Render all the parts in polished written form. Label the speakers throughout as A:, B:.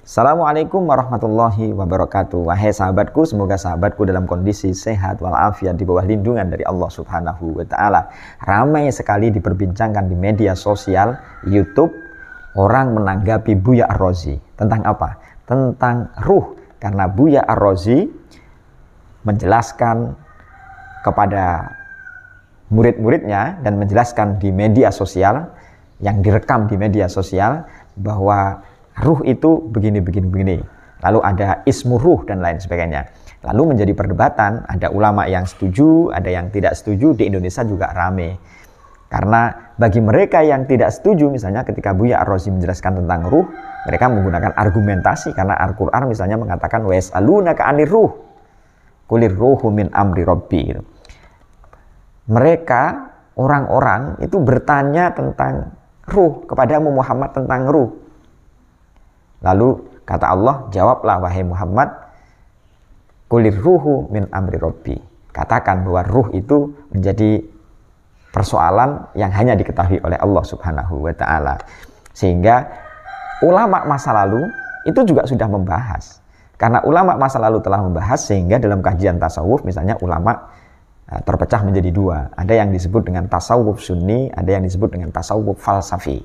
A: Assalamualaikum warahmatullahi wabarakatuh. Wahai sahabatku, semoga sahabatku dalam kondisi sehat walafiat di bawah lindungan dari Allah Subhanahu wa Ta'ala. Ramai sekali diperbincangkan di media sosial, YouTube, orang menanggapi Buya Ar-Razi. Tentang apa? Tentang ruh. Karena Buya Ar-Razi menjelaskan kepada murid-muridnya dan menjelaskan di media sosial, yang direkam di media sosial, bahwa ruh itu begini. Lalu ada ismu ruh dan lain sebagainya. Lalu menjadi perdebatan, ada ulama yang setuju, ada yang tidak setuju. Di Indonesia juga rame. Karena bagi mereka yang tidak setuju, misalnya ketika Buya Ar-Razi menjelaskan tentang ruh, mereka menggunakan argumentasi. Karena Al-Quran misalnya mengatakan wa yas'alunaka 'anir ruh qulir ruhu min amri rabbi. Mereka, orang-orang itu bertanya tentang ruh kepadamu Muhammad, tentang ruh. Lalu kata Allah, jawablah wahai Muhammad, qulir ruhu min amri rabbi. Katakan bahwa ruh itu menjadi persoalan yang hanya diketahui oleh Allah Subhanahu wa Ta'ala. Sehingga ulama masa lalu itu juga sudah membahas. Karena ulama masa lalu telah membahas, sehingga dalam kajian tasawuf misalnya ulama terpecah menjadi dua. Ada yang disebut dengan tasawuf sunni, ada yang disebut dengan tasawuf falsafi.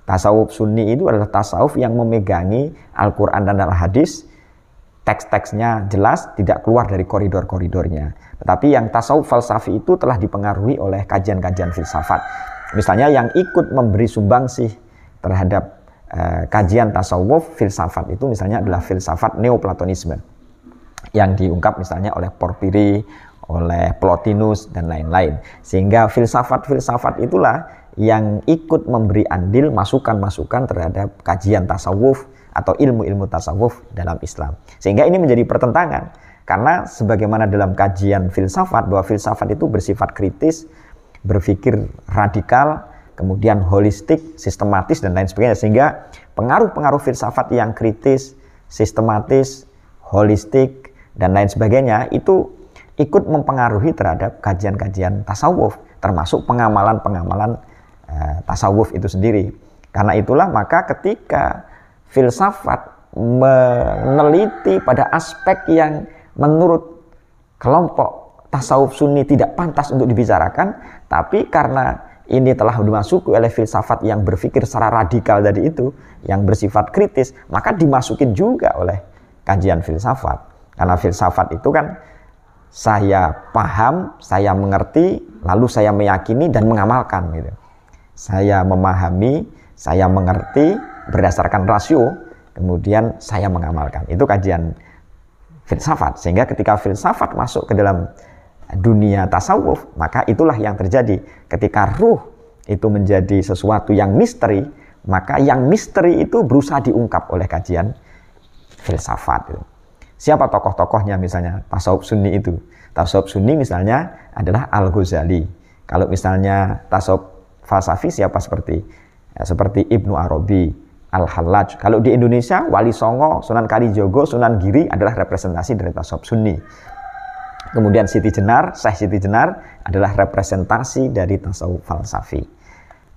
A: Tasawuf sunni itu adalah tasawuf yang memegangi Al-Quran dan Al-Hadis, teks-teksnya jelas, tidak keluar dari koridor-koridornya. Tetapi yang tasawuf falsafi itu telah dipengaruhi oleh kajian-kajian filsafat. Misalnya yang ikut memberi sumbangsih terhadap kajian tasawuf filsafat itu misalnya adalah filsafat neoplatonisme, yang diungkap misalnya oleh Porphyry, oleh Plotinus, dan lain-lain. Sehingga filsafat-filsafat itulah yang ikut memberi andil masukan-masukan terhadap kajian tasawuf atau ilmu-ilmu tasawuf dalam Islam. Sehingga ini menjadi pertentangan. Karena sebagaimana dalam kajian filsafat, bahwa filsafat itu bersifat kritis, berpikir radikal, kemudian holistik, sistematis, dan lain sebagainya. Sehingga pengaruh-pengaruh filsafat yang kritis, sistematis, holistik, dan lain sebagainya itu ikut mempengaruhi terhadap kajian-kajian tasawuf, termasuk pengamalan-pengamalan tasawuf itu sendiri. Karena itulah maka ketika filsafat meneliti pada aspek yang menurut kelompok tasawuf sunni tidak pantas untuk dibicarakan, tapi karena ini telah dimasuki oleh filsafat yang berpikir secara radikal tadi itu, yang bersifat kritis, maka dimasukin juga oleh kajian filsafat. Karena filsafat itu kan saya paham, saya mengerti, lalu saya meyakini dan mengamalkan gitu. Saya memahami, saya mengerti berdasarkan rasio, kemudian saya mengamalkan. Itu kajian filsafat. Sehingga ketika filsafat masuk ke dalam dunia tasawuf, maka itulah yang terjadi. Ketika ruh itu menjadi sesuatu yang misteri, maka yang misteri itu berusaha diungkap oleh kajian filsafat. Siapa tokoh-tokohnya misalnya tasawuf sunni itu? Tasawuf sunni misalnya adalah Al-Ghazali. Kalau misalnya tasawuf falsafi siapa seperti Ibnu Arabi, Al-Hallaj. Kalau di Indonesia, Wali Songo, Sunan Kalijogo, Sunan Giri adalah representasi dari tasawuf sunni. Kemudian Siti Jenar, Syekh Siti Jenar adalah representasi dari tasawuf falsafi.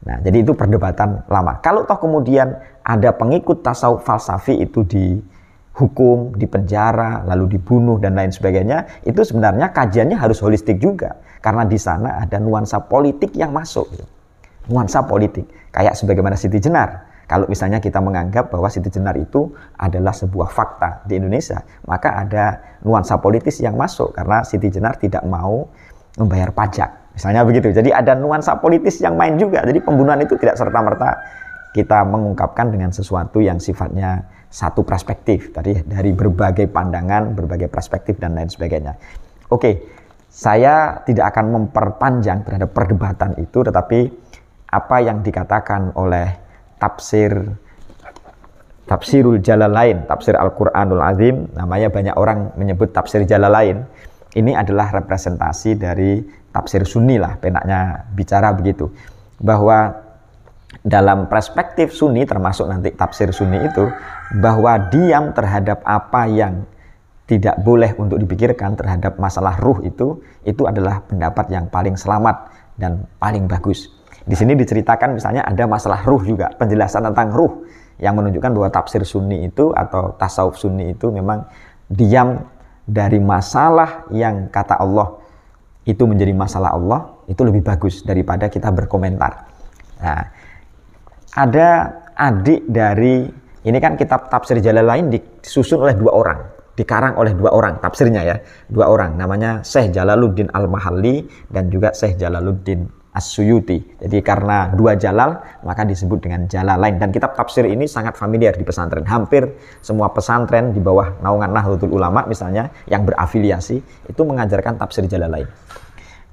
A: Nah, jadi itu perdebatan lama. Kalau toh kemudian ada pengikut tasawuf falsafi itu dihukum, dipenjara, lalu dibunuh dan lain sebagainya, itu sebenarnya kajiannya harus holistik juga. Karena di sana ada nuansa politik yang masuk. Nuansa politik, kayak sebagaimana Siti Jenar. Kalau misalnya kita menganggap bahwa Siti Jenar itu adalah sebuah fakta di Indonesia, maka ada nuansa politis yang masuk karena Siti Jenar tidak mau membayar pajak. Misalnya begitu. Jadi ada nuansa politis yang main juga. Jadi pembunuhan itu tidak serta-merta kita mengungkapkan dengan sesuatu yang sifatnya satu perspektif. Tadi dari berbagai pandangan, berbagai perspektif dan lain sebagainya. Oke, saya tidak akan memperpanjang terhadap perdebatan itu, tetapi apa yang dikatakan oleh Tafsirul Jalalain, tafsir Al-Quranul Azim, namanya banyak orang menyebut tafsir Jalalain. Ini adalah representasi dari tafsir sunni lah, penaknya bicara begitu. Bahwa dalam perspektif sunni, termasuk nanti tafsir sunni itu, bahwa diam terhadap apa yang tidak boleh untuk dipikirkan terhadap masalah ruh itu adalah pendapat yang paling selamat dan paling bagus. Di sini diceritakan misalnya ada masalah ruh juga, penjelasan tentang ruh. yang menunjukkan bahwa tafsir sunni itu atau tasawuf sunni itu memang diam dari masalah yang kata Allah itu menjadi masalah Allah, itu lebih bagus daripada kita berkomentar. Nah, ada adik dari, ini kan kitab tafsir Jalalain disusun oleh 2 orang, dikarang oleh 2 orang, tafsirnya ya, 2 orang, namanya Syekh Jalaluddin Al-Mahalli dan juga Syekh Jalaluddin As-Suyuti. Jadi karena 2 Jalal, maka disebut dengan Jalalain. Dan kitab tafsir ini sangat familiar di pesantren. Hampir semua pesantren di bawah naungan Nahdlatul Ulama misalnya, yang berafiliasi, itu mengajarkan tafsir Jalalain.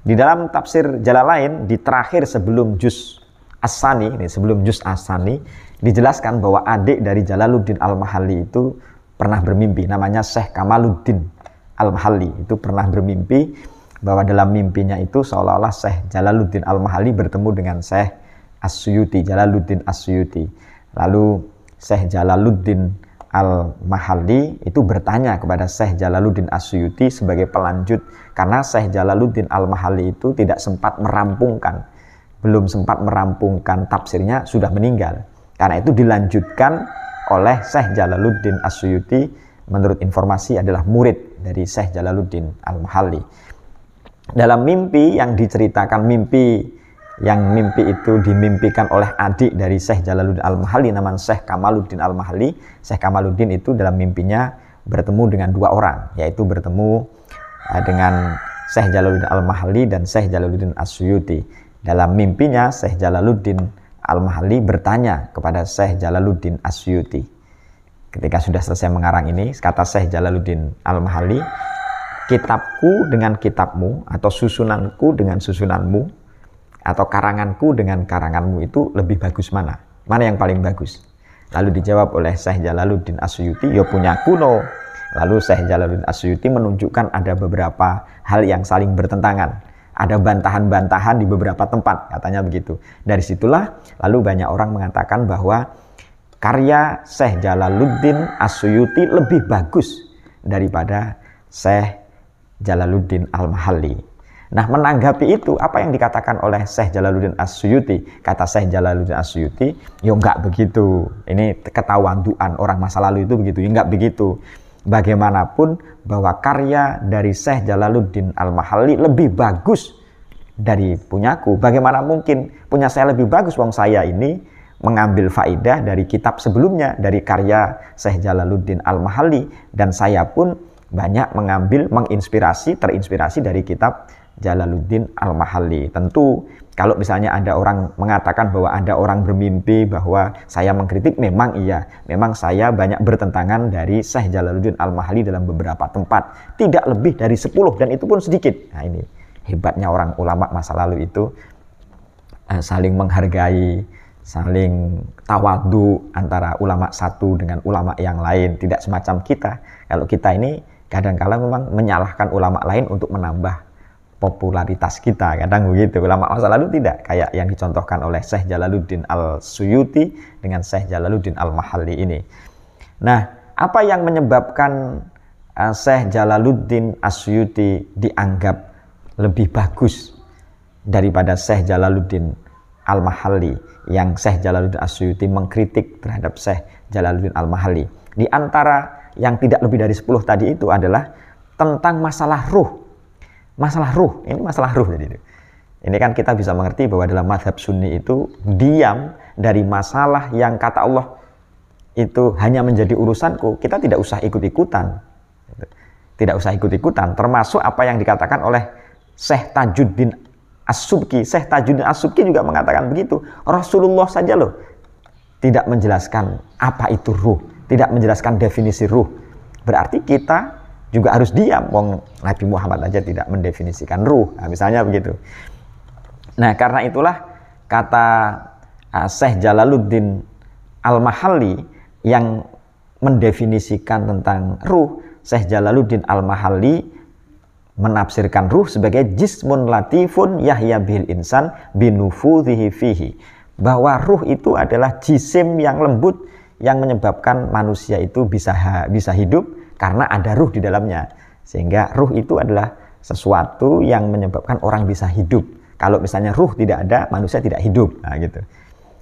A: Di dalam tafsir Jalalain, di terakhir sebelum Juz As-Sani, sebelum Juz As-Sani, dijelaskan bahwa adik dari Jalaluddin Al-Mahalli itu pernah bermimpi, namanya Syekh Kamaluddin Al-Mahalli. Itu pernah bermimpi bahwa dalam mimpinya itu seolah-olah Syekh Jalaluddin Al-Mahalli bertemu dengan Syekh As-Suyuti, Jalaluddin As-Suyuti. Lalu Syekh Jalaluddin Al-Mahalli itu bertanya kepada Syekh Jalaluddin As-Suyuti sebagai pelanjut, karena Syekh Jalaluddin Al-Mahalli itu tidak sempat merampungkan, belum sempat merampungkan tafsirnya, sudah meninggal. Karena itu dilanjutkan oleh Syekh Jalaluddin As-Suyuti, menurut informasi adalah murid dari Syekh Jalaluddin Al-Mahalli. Dalam mimpi yang diceritakan, mimpi itu dimimpikan oleh adik dari Syekh Jalaluddin Al-Mahalli, namanya Syekh Kamaluddin Al-Mahalli. Syekh Kamaluddin itu dalam mimpinya bertemu dengan 2 orang, yaitu bertemu dengan Syekh Jalaluddin Al-Mahalli dan Syekh Jalaluddin As-Suyuti. Dalam mimpinya Syekh Jalaluddin Al-Mahalli bertanya kepada Syekh Jalaluddin As-Suyuti. Ketika sudah selesai mengarang ini, kata Syekh Jalaluddin Al-Mahalli, kitabku dengan kitabmu, atau susunanku dengan susunanmu, atau karanganku dengan karanganmu itu lebih bagus mana? Mana yang paling bagus? Lalu dijawab oleh Syekh Jalaluddin As-Suyuti, ya punya kuno. Lalu Syekh Jalaluddin As-Suyuti menunjukkan ada beberapa hal yang saling bertentangan. Ada bantahan-bantahan di beberapa tempat, katanya begitu. Dari situlah lalu banyak orang mengatakan bahwa karya Syekh Jalaluddin As-Suyuti lebih bagus daripada Syekh Jalaluddin Al-Mahalli. Nah, menanggapi itu, apa yang dikatakan oleh Syekh Jalaluddin As-Suyuti? Kata Syekh Jalaluddin As-Suyuti, ya enggak begitu. Ini ketawaduan orang masa lalu itu begitu, ya enggak begitu. Bagaimanapun bahwa karya dari Syekh Jalaluddin Al-Mahalli lebih bagus dari punyaku. Bagaimana mungkin punya saya lebih bagus, wong saya ini mengambil faidah dari kitab sebelumnya, dari karya Syekh Jalaluddin Al-Mahalli, dan saya pun banyak terinspirasi dari kitab Jalaluddin Al-Mahalli. Tentu kalau misalnya ada orang mengatakan bahwa ada orang bermimpi bahwa saya mengkritik, memang iya, memang saya banyak bertentangan dari Syekh Jalaluddin Al-Mahalli dalam beberapa tempat, tidak lebih dari 10, dan itu pun sedikit. Nah, ini hebatnya orang ulama masa lalu itu, saling menghargai, saling tawadu antara ulama satu dengan ulama yang lain. Tidak semacam kita. Kalau kita ini kadang-kala memang menyalahkan ulama lain untuk menambah popularitas kita, kadang begitu. Ulama masa lalu tidak, kayak yang dicontohkan oleh Syekh Jalaluddin Al-Suyuti dengan Syekh Jalaluddin Al-Mahalli ini. Nah, apa yang menyebabkan Syekh Jalaluddin As-Suyuti dianggap lebih bagus daripada Syekh Jalaluddin Al-Mahalli, yang Syekh Jalaluddin As-Suyuti mengkritik terhadap Syekh Jalaluddin Al-Mahalli? Di antara yang tidak lebih dari 10 tadi itu adalah tentang masalah ruh. Masalah ruh, ini masalah ruh. Jadi ini kan kita bisa mengerti bahwa dalam mazhab Sunni itu diam dari masalah yang kata Allah itu hanya menjadi urusanku. Kita tidak usah ikut-ikutan. Tidak usah ikut-ikutan, termasuk apa yang dikatakan oleh Syekh Tajuddin As-Subki. Syekh Tajuddin As-Subki juga mengatakan begitu. Rasulullah saja loh tidak menjelaskan apa itu ruh, tidak menjelaskan definisi ruh. Berarti kita juga harus diam. Wong Nabi Muhammad aja tidak mendefinisikan ruh. Nah, misalnya begitu. Nah, karena itulah kata Syekh Jalaluddin Al-Mahalli yang mendefinisikan tentang ruh. Syekh Jalaluddin Al-Mahalli menafsirkan ruh sebagai jismun latifun yahya bil insan binufudhihi fihi. Bahwa ruh itu adalah jisim yang lembut yang menyebabkan manusia itu bisa hidup karena ada ruh di dalamnya. Sehingga ruh itu adalah sesuatu yang menyebabkan orang bisa hidup. Kalau misalnya ruh tidak ada, manusia tidak hidup. Nah, gitu.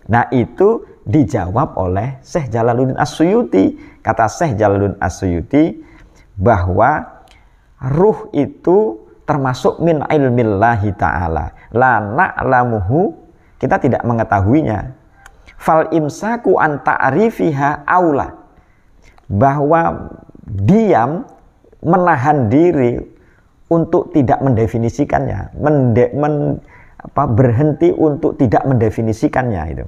A: Nah, itu dijawab oleh Syekh Jalaluddin As-Suyuti. Kata Syekh Jalaluddin As-Suyuti bahwa ruh itu termasuk min ilmillahi ta'ala. La na'lamuhu, kita tidak mengetahuinya. Fal imsaku an ta'rifiha aula. Bahwa diam, menahan diri untuk tidak mendefinisikannya, berhenti untuk tidak mendefinisikannya,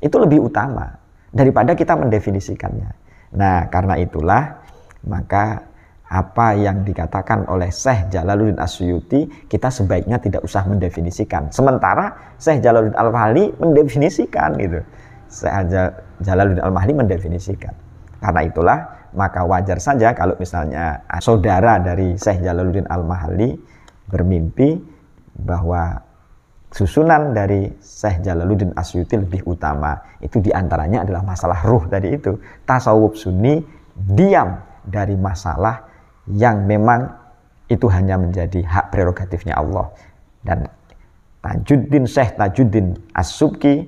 A: itu lebih utama daripada kita mendefinisikannya. Nah, karena itulah maka apa yang dikatakan oleh Syekh Jalaluddin As-Suyuti kita sebaiknya tidak usah mendefinisikan. Sementara Syekh Jalaluddin Al-Mahali mendefinisikan gitu. Syekh Jalaluddin Al-Mahali mendefinisikan. Karena itulah maka wajar saja kalau misalnya saudara dari Syekh Jalaluddin Al-Mahali bermimpi bahwa susunan dari Syekh Jalaluddin As-Suyuti lebih utama. Itu diantaranya adalah masalah ruh tadi itu. Tasawuf Sunni diam dari masalah yang memang itu hanya menjadi hak prerogatifnya Allah. Dan Syekh Tajuddin As-Subki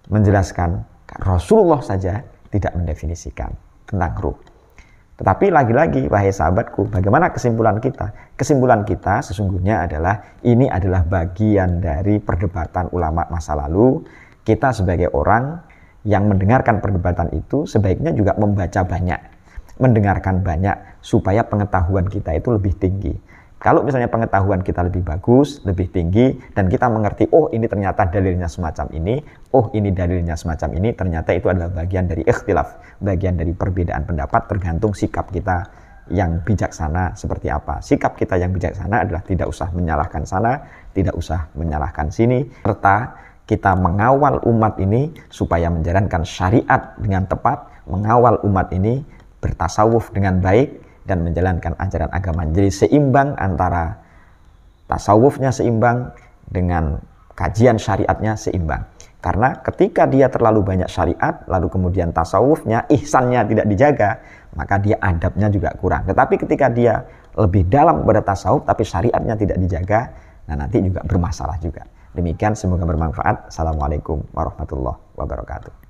A: menjelaskan Rasulullah saja tidak mendefinisikan tentang ruh. Tetapi lagi-lagi, wahai sahabatku, bagaimana kesimpulan kita? Kesimpulan kita sesungguhnya adalah ini adalah bagian dari perdebatan ulama masa lalu. Kita sebagai orang yang mendengarkan perdebatan itu sebaiknya juga membaca banyak, mendengarkan banyak supaya pengetahuan kita itu lebih tinggi. Kalau misalnya pengetahuan kita lebih bagus, lebih tinggi, dan kita mengerti, oh ini ternyata dalilnya semacam ini, oh ini dalilnya semacam ini, ternyata itu adalah bagian dari ikhtilaf, bagian dari perbedaan pendapat, tergantung sikap kita yang bijaksana seperti apa. Sikap kita yang bijaksana adalah tidak usah menyalahkan sana, tidak usah menyalahkan sini, serta kita mengawal umat ini supaya menjalankan syariat dengan tepat, mengawal umat ini bertasawuf dengan baik, dan menjalankan ajaran agama. Jadi seimbang antara tasawufnya seimbang dengan kajian syariatnya seimbang. Karena ketika dia terlalu banyak syariat, lalu kemudian tasawufnya, ihsannya tidak dijaga, maka dia adabnya juga kurang. Tetapi ketika dia lebih dalam pada tasawuf, tapi syariatnya tidak dijaga, nah nanti juga bermasalah juga. Demikian, semoga bermanfaat. Assalamualaikum warahmatullahi wabarakatuh.